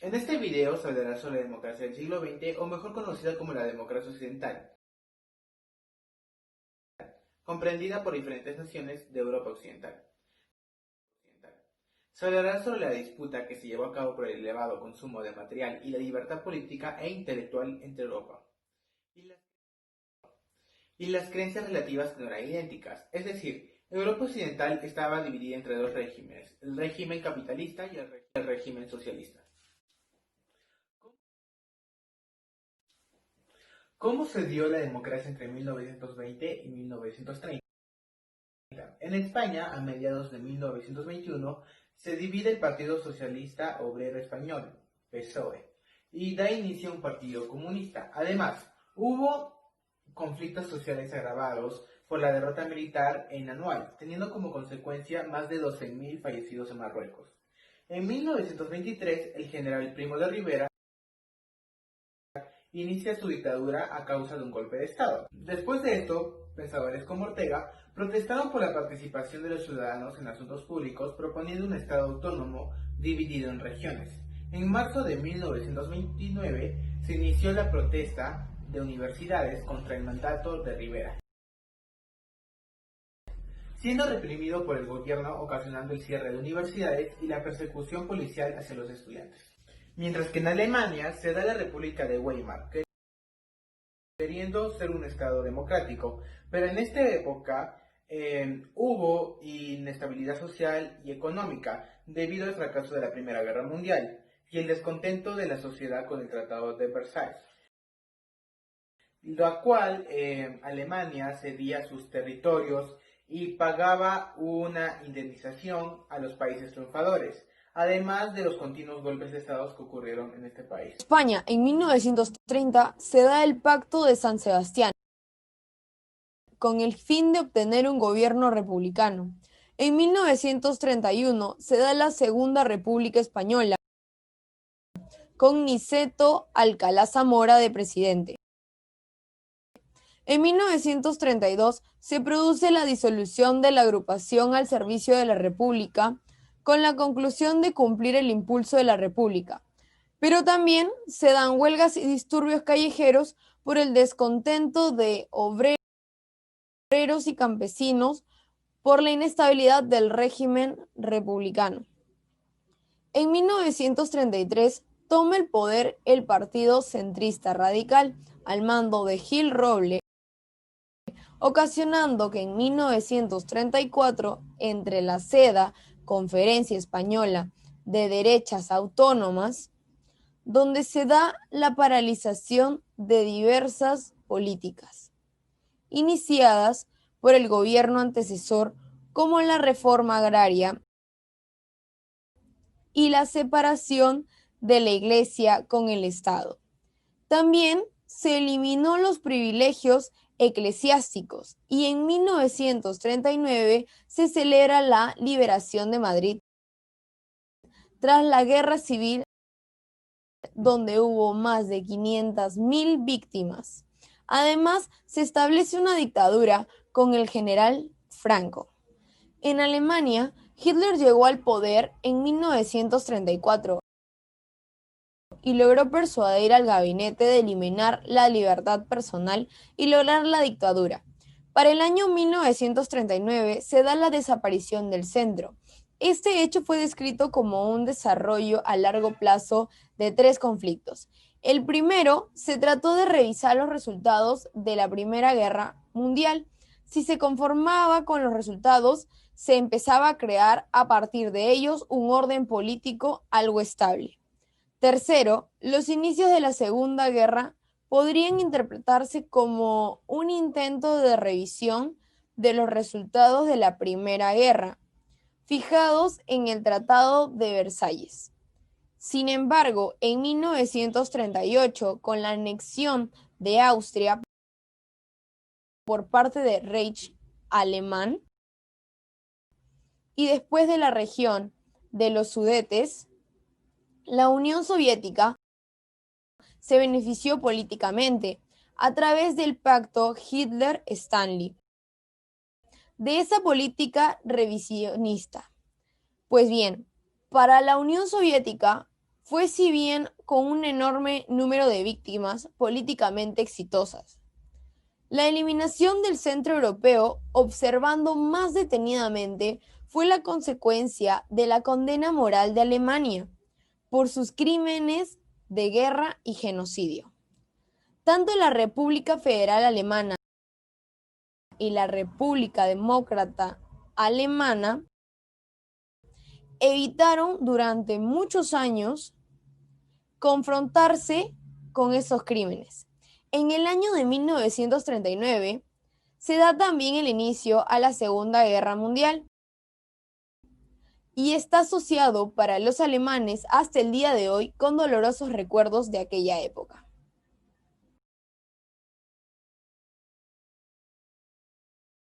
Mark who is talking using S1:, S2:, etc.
S1: En este video se hablará sobre la democracia del siglo XX, o mejor conocida como la democracia occidental, comprendida por diferentes naciones de Europa Occidental. Se hablará sobre la disputa que se llevó a cabo por el elevado consumo de material y la libertad política e intelectual entre Europa, y las creencias relativas que no eran idénticas, es decir, Europa Occidental estaba dividida entre dos regímenes, el régimen capitalista y el régimen socialista. ¿Cómo se dio la democracia entre 1920 y 1930? En España, a mediados de 1921, se divide el Partido Socialista Obrero Español, PSOE, y da inicio a un partido comunista. Además, hubo conflictos sociales agravados por la derrota militar en Anual, teniendo como consecuencia más de 12.000 fallecidos en Marruecos. En 1923, el general Primo de Rivera inicia su dictadura a causa de un golpe de Estado. Después de esto, pensadores como Ortega protestaron por la participación de los ciudadanos en asuntos públicos, proponiendo un Estado autónomo dividido en regiones. En marzo de 1929 se inició la protesta de universidades contra el mandato de Rivera, siendo reprimido por el gobierno, ocasionando el cierre de universidades y la persecución policial hacia los estudiantes. Mientras que en Alemania se da la República de Weimar, queriendo ser un Estado democrático, pero en esta época hubo inestabilidad social y económica debido al fracaso de la Primera Guerra Mundial y el descontento de la sociedad con el Tratado de Versalles, la cual Alemania cedía sus territorios y pagaba una indemnización a los países triunfadores, además de los continuos golpes de Estado que ocurrieron en este país.
S2: España, en 1930, se da el Pacto de San Sebastián, con el fin de obtener un gobierno republicano. En 1931 se da la Segunda República Española, con Niceto Alcalá Zamora de presidente. En 1932 se produce la disolución de la agrupación al servicio de la República, con la conclusión de cumplir el impulso de la República. Pero también se dan huelgas y disturbios callejeros por el descontento de obreros y campesinos por la inestabilidad del régimen republicano. En 1933 toma el poder el Partido Centrista Radical al mando de Gil Roble, ocasionando que en 1934, entre la SEDA, Conferencia Española de Derechas Autónomas, donde se da la paralización de diversas políticas, iniciadas por el gobierno antecesor, como la reforma agraria y la separación de la Iglesia con el Estado. También se eliminó los privilegios eclesiásticos y en 1939 se celebra la liberación de Madrid tras la guerra civil, donde hubo más de 500.000 víctimas. Además, se establece una dictadura con el general Franco. En Alemania, Hitler llegó al poder en 1934 y logró persuadir al gabinete de eliminar la libertad personal y lograr la dictadura. Para el año 1939 se da la desaparición del centro. Este hecho fue descrito como un desarrollo a largo plazo de 3 conflictos. El primero se trató de revisar los resultados de la Primera Guerra Mundial. Si se conformaba con los resultados, se empezaba a crear a partir de ellos un orden político algo estable. Tercero, los inicios de la Segunda Guerra podrían interpretarse como un intento de revisión de los resultados de la Primera Guerra, fijados en el Tratado de Versalles. Sin embargo, en 1938, con la anexión de Austria por parte del Reich alemán y después de la región de los Sudetes, la Unión Soviética se benefició políticamente a través del pacto Hitler-Stalin de esa política revisionista. Pues bien, para la Unión Soviética fue si bien con un enorme número de víctimas políticamente exitosas. La eliminación del centro europeo, observando más detenidamente, fue la consecuencia de la condena moral de Alemania por sus crímenes de guerra y genocidio. Tanto la República Federal Alemana y la República Demócrata Alemana evitaron durante muchos años confrontarse con esos crímenes. En el año de 1939 se da también el inicio a la Segunda Guerra Mundial y está asociado para los alemanes hasta el día de hoy con dolorosos recuerdos de aquella época.